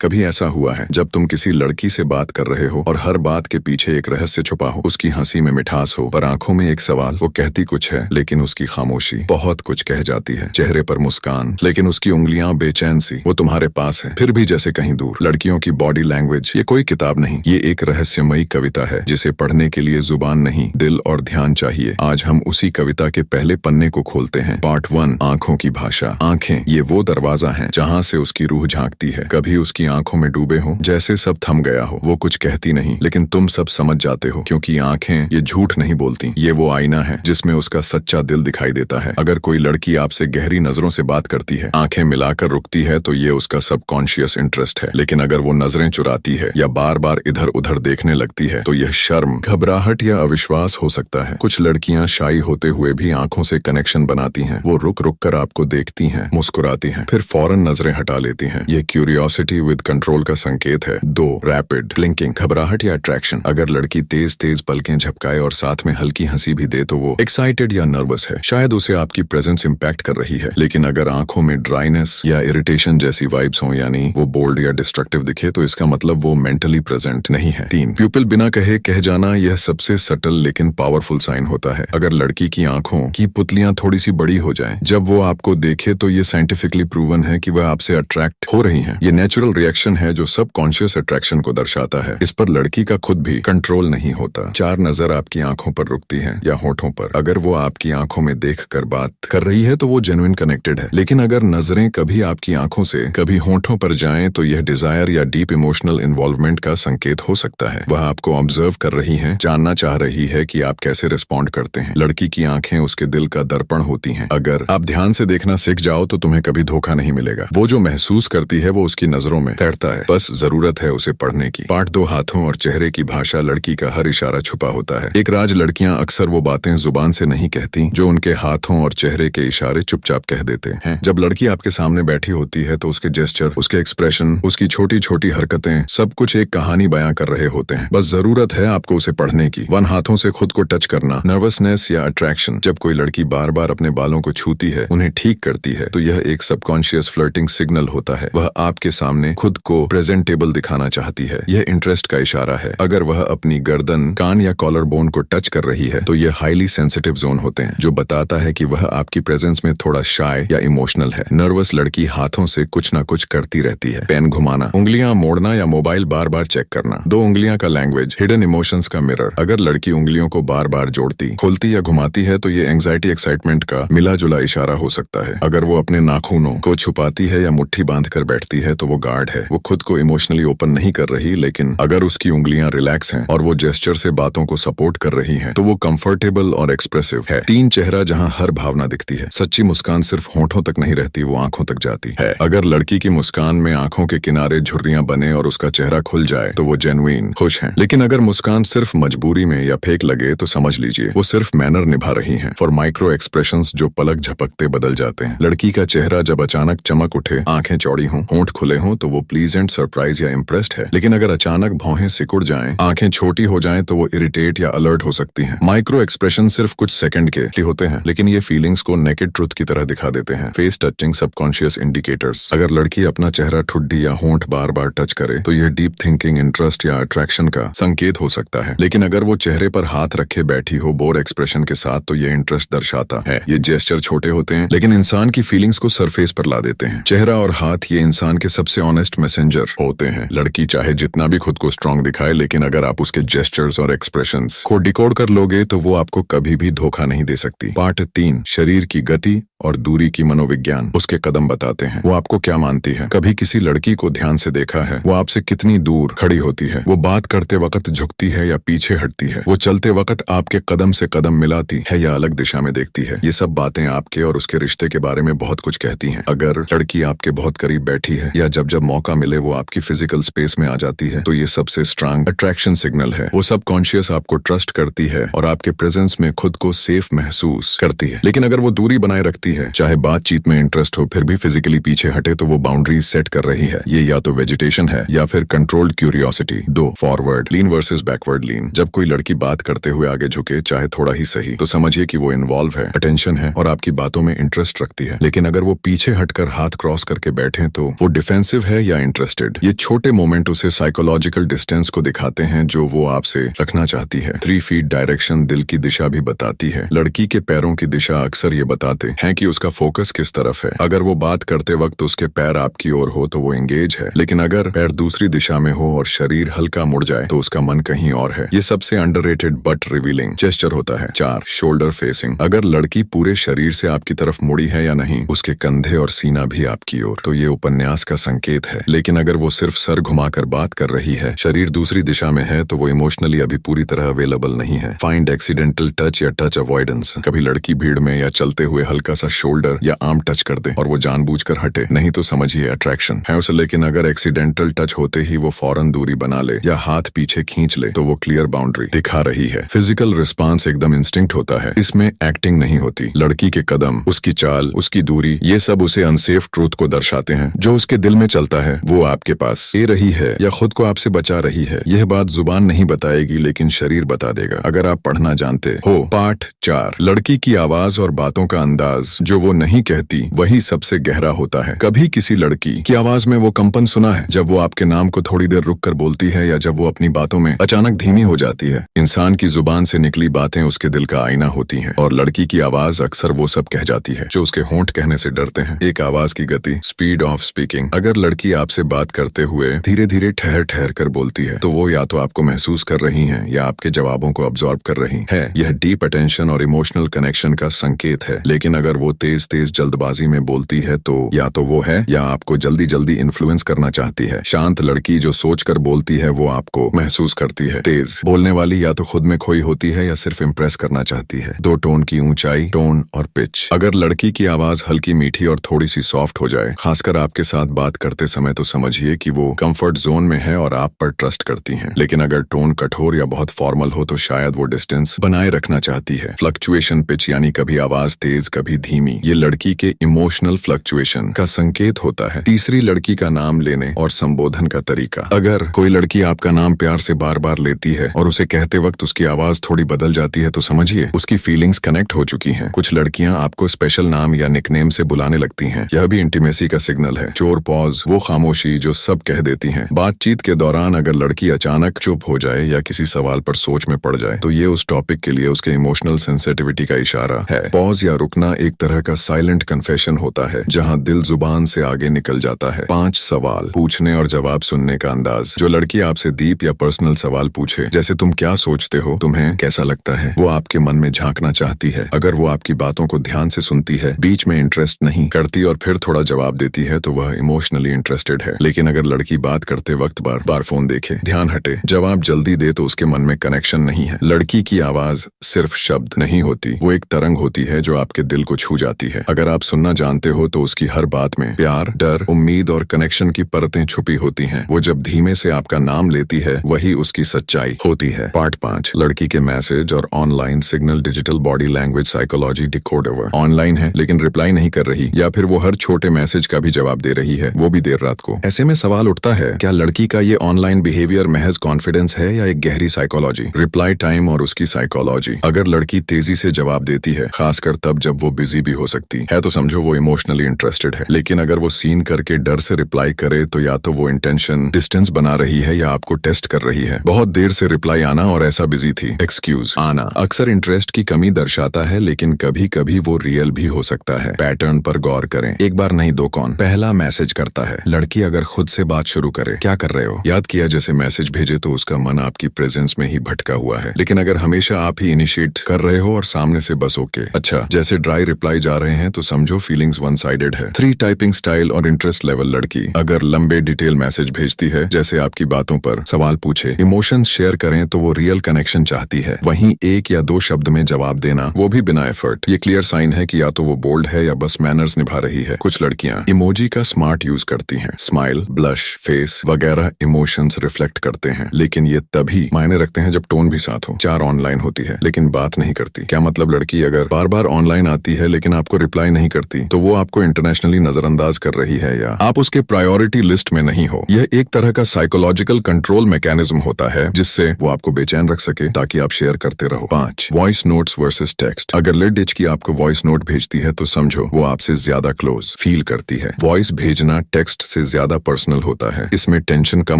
कभी ऐसा हुआ है जब तुम किसी लड़की से बात कर रहे हो और हर बात के पीछे एक रहस्य छुपा हो, उसकी हंसी में मिठास हो पर आंखों में एक सवाल। वो कहती कुछ है लेकिन उसकी खामोशी बहुत कुछ कह जाती है। चेहरे पर मुस्कान लेकिन उसकी उंगलियां बेचैन सी। वो तुम्हारे पास है फिर भी जैसे कहीं दूर। लड़कियों की बॉडी लैंग्वेज ये कोई किताब नहीं, ये एक रहस्यमयी कविता है जिसे पढ़ने के लिए जुबान नहीं, दिल और ध्यान चाहिए। आज हम उसी कविता के पहले पन्ने को खोलते हैं। पार्ट 1, आंखों की भाषा। आंखें ये वो दरवाजा है जहाँ से उसकी रूह झांकती है। कभी उसकी आंखों में डूबे हो, जैसे सब थम गया हो। वो कुछ कहती नहीं लेकिन तुम सब समझ जाते हो, क्योंकि आंखें ये झूठ नहीं बोलती। ये वो आईना है जिसमें उसका सच्चा दिल दिखाई देता है। अगर कोई लड़की आपसे गहरी नजरों से बात करती है, आंखें मिलाकर रुकती है, तो ये उसका सबकॉन्शियस इंटरेस्ट है। लेकिन अगर वो नजरें चुराती है या बार बार इधर उधर देखने लगती है, तो यह शर्म, घबराहट या अविश्वास हो सकता है। कुछ लड़कियां शाई होते हुए भी आंखों से कनेक्शन बनाती हैं। वो रुक रुक कर आपको देखती हैं, मुस्कुराती हैं, फिर फौरन नजरें हटा लेती हैं। ये क्यूरियोसिटी विद कंट्रोल का संकेत है। 2, रैपिड ब्लिंकिंग, घबराहट या अट्रैक्शन। अगर लड़की तेज तेज पलकें झपकाए और साथ में हल्की हंसी भी दे, तो वो एक्साइटेड या नर्वस है। शायद उसे आपकी प्रेजेंस इंपैक्ट कर रही है। लेकिन अगर आंखों में ड्राइनेस या इरिटेशन जैसी वाइब्स हो, यानी वो बोल्ड या डिस्ट्रक्टिव दिखे, तो इसका मतलब वो मेंटली प्रेजेंट नहीं है। 3, प्यूपिल बिना कहे कह जाना। यह सबसे सटल लेकिन पावरफुल साइन होता है। अगर लड़की की आंखों की पुतलियां थोड़ी सी बड़ी हो जाएं जब वो आपको देखे, तो ये साइंटिफिकली प्रूवन है कि वह आपसे अट्रैक्ट हो रही हैं। ये नेचुरल रिएक्शन है जो सबकॉन्शियस अट्रैक्शन को दर्शाता है। इस पर लड़की का खुद भी कंट्रोल नहीं होता। 4, नजर आपकी आंखों पर रुकती है या होठों पर। अगर वो आपकी आंखों में देखकर बात कर रही है, तो वो जेन्युइन कनेक्टेड है। लेकिन अगर नजरें कभी आपकी आंखों से कभी होठों पर जाएं, तो यह डिजायर या डीप इमोशनल इन्वॉल्वमेंट का संकेत हो सकता है। वह आपको ऑब्जर्व कर रही है, जानना चाह रही है कि आप कैसे रिस्पॉन्ड करते हैं। लड़की की आंखें उसके दिल का दर्पण होती हैं। अगर आप ध्यान से देखना सीख जाओ, तो तुम्हें कभी धोखा नहीं मिलेगा। वो जो महसूस करती है वो उसकी नजरों में तैरता है, बस जरूरत है उसे पढ़ने की। पार्ट 2, हाथों और चेहरे की भाषा। लड़की का हर इशारा छुपा होता है। एक राज, लड़कियां अक्सर वो बातें जुबान से नहीं कहती जो उनके हाथों और चेहरे के इशारे चुपचाप कह देते हैं। जब लड़की आपके सामने बैठी होती है, तो उसके जेस्चर, उसके एक्सप्रेशन, उसकी छोटी छोटी हरकतें, सब कुछ एक कहानी बयां कर रहे होते हैं। बस जरूरत है आपको उसे पढ़ने की। 1, हाथों से खुद को टच करना। नर्वसनेस या अट्रैक्शन। जब कोई लड़की बार बार अपने बालों को छूती है, उन्हें ठीक करती है, तो यह एक सबकॉन्शियस फ्लर्टिंग सिग्नल होता है। वह आपके सामने खुद को प्रेजेंटेबल दिखाना चाहती है। यह इंटरेस्ट का इशारा है। अगर वह अपनी गर्दन, कान या कॉलर बोन को टच कर रही है, तो यह हाईली सेंसिटिव जोन होते हैं, जो बताता है कि वह आपकी प्रेजेंस में थोड़ा शाय या इमोशनल है। नर्वस लड़की हाथों से कुछ न कुछ करती रहती है। पेन घुमाना, उंगलियां मोड़ना या मोबाइल बार बार चेक करना। 2 उंगलियां का लैंग्वेज, हिडन इमोशंस का मिरर। अगर लड़की उंगलियों को बार बार जोड़ती, खोलती या घुमाती है, तो ये एंग्जाइटी, एक्साइटमेंट का मिला जुला इशारा हो सकता है। अगर वो अपने नाखूनों को छुपाती है या मुट्ठी बांध कर बैठती है, तो वो गार्ड है। वो खुद को इमोशनली ओपन नहीं कर रही, लेकिन अगर उसकी उंगलियां रिलैक्स हैं और वो जेस्चर से बातों को सपोर्ट कर रही हैं, तो वो कंफर्टेबल और एक्सप्रेसिव है। 3, चेहरा, जहां हर भावना दिखती है। सच्ची मुस्कान सिर्फ होठों तक नहीं रहती, वो आंखों तक जाती है। अगर लड़की की मुस्कान में आंखों के किनारे झुर्रियां बने और उसका चेहरा खुल जाए, तो वो जेन्युइन खुश है। लेकिन अगर मुस्कान सिर्फ मजबूरी में या फेक लगे, तो समझ लीजिए वो सिर्फ मैनर निभा रही हैं। फॉर माइक्रो एक्सप्रेशंस जो पलक झपकते बदल जाते हैं। लड़की का चेहरा जब अचानक चमक उठे, आंखें चौड़ी हों, होंठ खुले हों, तो वो प्लीजेंट, सरप्राइज या इम्प्रेस्ड है। लेकिन अगर अचानक भौहें सिकुड़ जाएं, आंखें छोटी हो जाएं, तो वो इरिटेट या अलर्ट हो सकती हैं। माइक्रो एक्सप्रेशन सिर्फ कुछ सेकंड के लिए होते हैं, लेकिन ये फीलिंग्स को नेकेड ट्रुथ की तरह दिखा देते हैं। Face touching, subconscious indicators. अगर लड़की अपना चेहरा, ठुड्डी या होंठ बार बार टच करे, तो यह डीप थिंकिंग, इंटरेस्ट या अट्रैक्शन का संकेत हो सकता है। लेकिन अगर वो चेहरे पर हाथ रखे बैठी हो बोर एक्सप्रेशन के साथ, तो ये इंटरेस्ट दर्शाता है। ये जेस्चर छोटे होते हैं, लेकिन इंसान की फीलिंग्स को सरफेस पर ला देते हैं। चेहरा और हाथ ये इंसान के सबसे ऑनेस्ट मैसेंजर होते हैं। लड़की चाहे जितना भी खुद को स्ट्रांग दिखाए, लेकिन अगर आप उसके जेस्चर्स और एक्सप्रेशंस को डिकोड कर लोगे, तो वो आपको कभी भी धोखा नहीं दे सकती। पार्ट 3, शरीर की गति और दूरी की मनोविज्ञान। उसके कदम बताते हैं वो आपको क्या मानती है। कभी किसी लड़की को ध्यान से देखा है? वो आपसे कितनी दूर खड़ी होती है? वो बात करते वक्त झुकती है या पीछे हटती है? वो चलते वक्त आपके कदम से कदम मिलाती है या अलग दिशा में देखती है? ये सब बातें आपके और उसके रिश्ते के बारे में बहुत कुछ कहती हैं। अगर लड़की आपके बहुत करीब बैठी है या जब जब मौका मिले वो आपकी फिजिकल स्पेस में आ जाती है, तो ये सबसे स्ट्रांग अट्रैक्शन सिग्नल है। वो सबकॉन्शियस आपको ट्रस्ट करती है और आपके प्रेजेंस में खुद को सेफ महसूस करती है। लेकिन अगर वो दूरी बनाए रखती है, चाहे बातचीत में इंटरेस्ट हो फिर भी फिजिकली पीछे हटे, तो वो बाउंड्रीज सेट कर रही है। ये या तो वेजिटेशन है या फिर कंट्रोल्ड क्यूरियोसिटी। 2, फॉरवर्ड लीन वर्सेस बैकवर्ड लीन। जब कोई लड़की बात करते हुए आगे झुके, चाहे थोड़ा ही सही, तो समझिए कि वो इन्वॉल्व है, अटेंशन है और आपकी बातों में इंटरेस्ट रखती है। लेकिन अगर वो पीछे हटकर हाथ क्रॉस करके बैठे, तो वो डिफेंसिव है या इंटरेस्टेड। ये छोटे मोमेंट उसे साइकोलॉजिकल डिस्टेंस को दिखाते हैं जो वो आपसे रखना चाहती है। 3 फीट डायरेक्शन दिल की दिशा भी बताती है। लड़की के पैरों की दिशा अक्सर ये बताते हैं कि उसका फोकस किस तरफ है। अगर वो बात करते वक्त उसके पैर आपकी ओर हो तो वो एंगेज है, लेकिन अगर पैर दूसरी दिशा में हो और शरीर हल्का मुड़ जाए तो उसका मन कहीं और है। ये सबसे अंडररेटेड बट रिवीलिंग जेस्चर होता है। 4 शोल्डर फेसिंग। अगर लड़की पूरे शरीर से आपकी तरफ मुड़ी है या नहीं, उसके कंधे और सीना भी आपकी ओर, तो ये उपन्यास का संकेत है। लेकिन अगर वो सिर्फ सर घुमाकर बात कर रही है, शरीर दूसरी दिशा में है, तो वो इमोशनली अभी पूरी तरह अवेलेबल नहीं है। फाइंड एक्सीडेंटल टच या टच अवॉइडेंस। कभी लड़की भीड़ में या चलते हुए हल्का सा शोल्डर या आर्म टच कर दे और वो जानबूझकर हटे, नहीं तो समझिए अट्रैक्शन है उसे। लेकिन अगर एक्सीडेंटल टच होते ही वो फौरन दूरी बना ले या हाथ पीछे खींच ले, तो वो क्लियर बाउंड्री दिखा रही है। फिजिकल रिस्पांस एकदम इंस्टिंक्ट होता है, इसमें एक्टिंग नहीं होती। लड़की के कदम, उसकी चाल, उसकी दूरी, ये सब उसे अनसेफ ट्रूथ को दर्शाते हैं। जो उसके दिल में चलता है वो आपके पास ए रही है या खुद को आपसे बचा रही है। यह बात जुबान नहीं बताएगी, लेकिन शरीर बता देगा अगर आप पढ़ना जानते हो। पाठ 4 लड़की की आवाज और बातों का अंदाज। जो वो नहीं कहती वही सबसे गहरा होता है। कभी किसी लड़की की आवाज में वो कंपन सुना है, जब वो आपके नाम को थोड़ी देर रुक कर बोलती है या जब वो अपनी बातों में अचानक धीमी हो जाती है। इंसान की जुबान से निकली बातें उसके दिल का आईना होती हैं, और लड़की की आवाज अक्सर वो सब कह जाती है जो उसके होंठ कहने से डरते हैं। एक आवाज की गति, स्पीड ऑफ स्पीकिंग। अगर लड़की आपसे बात करते हुए धीरे धीरे ठहर ठहर कर बोलती है, तो वो या तो आपको महसूस कर रही हैं या आपके जवाबों को अब्सॉर्ब कर रही है। यह डीप अटेंशन और इमोशनल कनेक्शन का संकेत है। लेकिन अगर वो तेज तेज जल्दबाजी में बोलती है, तो या तो वो है या आपको जल्दी जल्दी इन्फ्लुएंस करना चाहती है। शांत लड़की जो सोच कर बोलती है वो आपको महसूस करती है। तेज बोलने वाली या तो खुद में खोई होती है या सिर्फ इम्प्रेस करना चाहती है। 2 टोन की ऊंचाई, टोन और पिच। अगर लड़की की आवाज हल्की मीठी और थोड़ी सी सॉफ्ट हो जाए, खासकर आपके साथ बात करते समय, तो समझिए कि वो कंफर्ट जोन में है और आप पर ट्रस्ट करती हैं। लेकिन अगर टोन कठोर या बहुत फॉर्मल हो, तो शायद वो डिस्टेंस बनाए रखना चाहती है। फ्लक्चुएशन पिच, यानी कभी आवाज तेज कभी धीमी, ये लड़की के इमोशनल फ्लक्चुएशन का संकेत होता है। तीसरी लड़की का नाम लेने और संबोधन का तरीका। अगर कोई लड़की आपका नाम प्यार से बार बार लेती है और उसे कहते वक्त उसकी आवाज थोड़ी बदल जाती है, तो समझिए उसकी फीलिंग्स कनेक्ट हो चुकी हैं। कुछ लड़कियां आपको स्पेशल नाम या निकनेम से बुलाने लगती हैं, यह भी इंटीमेसी का सिग्नल है। चोर पॉज, वो खामोशी जो सब कह देती हैं। बातचीत के दौरान अगर लड़की अचानक चुप हो जाए या किसी सवाल पर सोच में पड़ जाए, तो ये उस टॉपिक के लिए उसके इमोशनल सेंसिटिविटी का इशारा है। पॉज या रुकना एक तरह का साइलेंट कन्फेशन होता है, जहां दिल जुबान से आगे निकल जाता है। 5 सवाल पूछने और जवाब सुनने का अंदाज। जो लड़की आपसे डीप या पर्सनल सवाल पूछे, जैसे तुम क्या सोचते हो, तुम्हें कैसा लगता है, वो आपके मन में झांकना चाहती है। अगर वो आपकी बातों को ध्यान से सुनती है, बीच में इंटरेस्ट नहीं करती और फिर थोड़ा जवाब देती है, तो वह इमोशनली इंटरेस्टेड है। लेकिन अगर लड़की बात करते वक्त बार बार फोन देखे, ध्यान हटे, जवाब जल्दी दे, तो उसके मन में कनेक्शन नहीं है। लड़की की आवाज सिर्फ शब्द नहीं होती, वो एक तरंग होती है जो आपके दिल को छू जाती है। अगर आप सुनना जानते हो, तो उसकी हर बात में प्यार, डर, उम्मीद और कनेक्शन की परतें छुपी होती हैं। वो जब धीमे से आपका नाम लेती है, वही उसकी सच्चाई होती है। पार्ट 5 लड़की के मैसेज और online signal, digital body language psychology decoder. Online है लेकिन रिप्लाई नहीं कर रही, या फिर वो हर छोटे मैसेज का भी जवाब दे रही है, वो भी देर रात को। ऐसे में सवाल उठता है, क्या लड़की का ये ऑनलाइन बिहेवियर महज कॉन्फिडेंस है या एक गहरी साइकोलॉजी? रिप्लाई टाइम और उसकी साइकोलॉजी। अगर लड़की तेजी से जवाब देती है, खासकर तब जब वो बिजी भी हो सकती है, तो समझो वो इमोशनली इंटरेस्टेड है। लेकिन अगर वो सीन करके डर से रिप्लाई करे, तो या तो वो इंटेंशन डिस्टेंस बना रही है या आपको टेस्ट कर रही है। बहुत देर से रिप्लाई आना और ऐसा बिजी थी एक्सक्यूज आना अक्सर इंटरेस्ट की कमी दर्शाता है, लेकिन कभी कभी वो रियल भी हो सकता है। पैटर्न पर गौर करें, एक बार नहीं दो कौन पहला मैसेज करता है। लड़की अगर खुद से बात शुरू करे, क्या कर रहे हो, याद किया जैसे मैसेज भेजे, तो उसका मन आपकी प्रेजेंस में ही भटका हुआ है। लेकिन अगर हमेशा आप ही इनिशिएट कर रहे हो और सामने से बस ओके अच्छा जैसे ड्राई रिप्लाई जा रहे हैं, तो समझो फीलिंग्स वन साइडेड है। 3 टाइपिंग स्टाइल और इंटरेस्ट लेवल। लड़की अगर लंबे डिटेल मैसेज भेजती है, जैसे आपकी बातों पर सवाल पूछे, इमोशंस शेयर करें, तो वो रियल कनेक्शन चाहती है। वहीं 1 या 2 शब्द में जवाब देना, वो भी बिना एफर्ट, ये क्लियर साइन है कि या तो वो बोल्ड है या बस मैनर्स निभा रही है। कुछ लड़कियां इमोजी का स्मार्ट यूज करती हैं, स्माइल, ब्लश, फेस वगैरह इमोशंस रिफ्लेक्ट करते हैं, लेकिन ये तभी मायने रखते हैं जब टोन भी साथ हो। 4 ऑनलाइन होती है लेकिन लेकिन बात नहीं करती। क्या मतलब लड़की अगर बार बार ऑनलाइन आती है लेकिन आपको रिप्लाई नहीं करती तो वो आपको इंटरनेशनली नजरअंदाज कर रही है या आप उसके प्रायोरिटी लिस्ट में नहीं हो। यह एक तरह का साइकोलॉजिकल कंट्रोल मैकेनिज्म होता है जिससे वो आपको बेचैन रख सके ताकि आप शेयर करते रहो। 5 वॉइस नोट्स वर्सेस टेक्स्ट। अगर लिड की आपको वॉइस नोट भेजती है तो समझो वो आपसे ज्यादा क्लोज फील करती है। वॉइस भेजना टेक्स्ट से ज्यादा पर्सनल होता है, इसमें टेंशन कम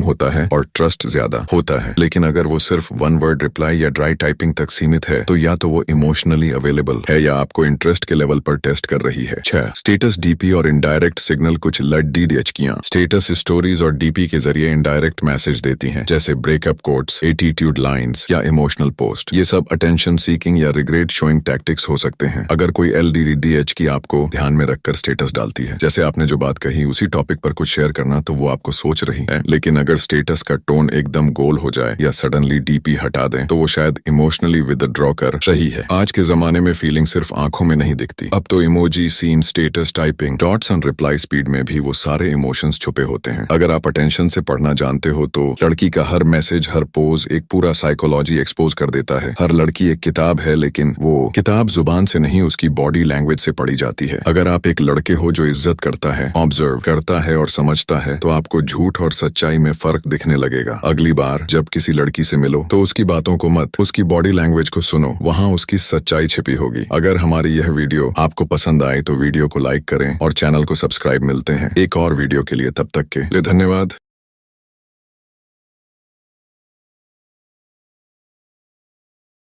होता है और ट्रस्ट ज्यादा होता है। लेकिन अगर वो सिर्फ वन वर्ड रिप्लाई या ड्राई टाइपिंग तक सीमित है तो या तो वो इमोशनली अवेलेबल है या आपको इंटरेस्ट के लेवल पर टेस्ट कर रही है। 6 स्टेटस डीपी और इनडायरेक्ट सिग्नल। कुछ लड्डी डेचकियां स्टेटस स्टोरीज और डीपी के जरिए इनडायरेक्ट मैसेज देती हैं, जैसे ब्रेकअप कोट्स, एटीट्यूड लाइंस या इमोशनल पोस्ट। ये सब अटेंशन सीकिंग या रिग्रेट शोइंग टैक्टिक्स हो सकते हैं। अगर कोई LDDH की आपको ध्यान में रखकर स्टेटस डालती है, जैसे आपने जो बात कही उसी टॉपिक पर कुछ शेयर करना, तो वो आपको सोच रही है। लेकिन अगर स्टेटस का टोन एकदम गोल हो जाए या सडनली डीपी हटा दें तो वो शायद इमोशनली विदड्रॉ कर रही है। आज के जमाने में फीलिंग सिर्फ आंखों में नहीं दिखती। अब तो emoji, seen, status, typing, dots and reply speed में भी वो सारे इमोशंस छुपे होते हैं। अगर आप अटेंशन से पढ़ना जानते हो तो लड़की का हर मैसेज, हर पोज एक पूरा साइकोलॉजी एक्सपोज कर देता है। हर लड़की एक किताब है, लेकिन वो किताब जुबान से नहीं उसकी बॉडी लैंग्वेज से पढ़ी जाती है। अगर आप एक लड़के हो जो इज्जत करता है, ऑब्जर्व करता है और समझता है, तो आपको झूठ और सच्चाई में फर्क दिखने लगेगा। अगली बार जब किसी लड़की से मिलो तो उसकी बातों को मत, उसकी बॉडी लैंग्वेज को सुनो, वहाँ उसकी सच्चाई छिपी होगी। अगर हमारी यह वीडियो आपको पसंद आए तो वीडियो को लाइक करें और चैनल को सब्सक्राइब। मिलते हैं एक और वीडियो के लिए, तब तक के लिए धन्यवाद।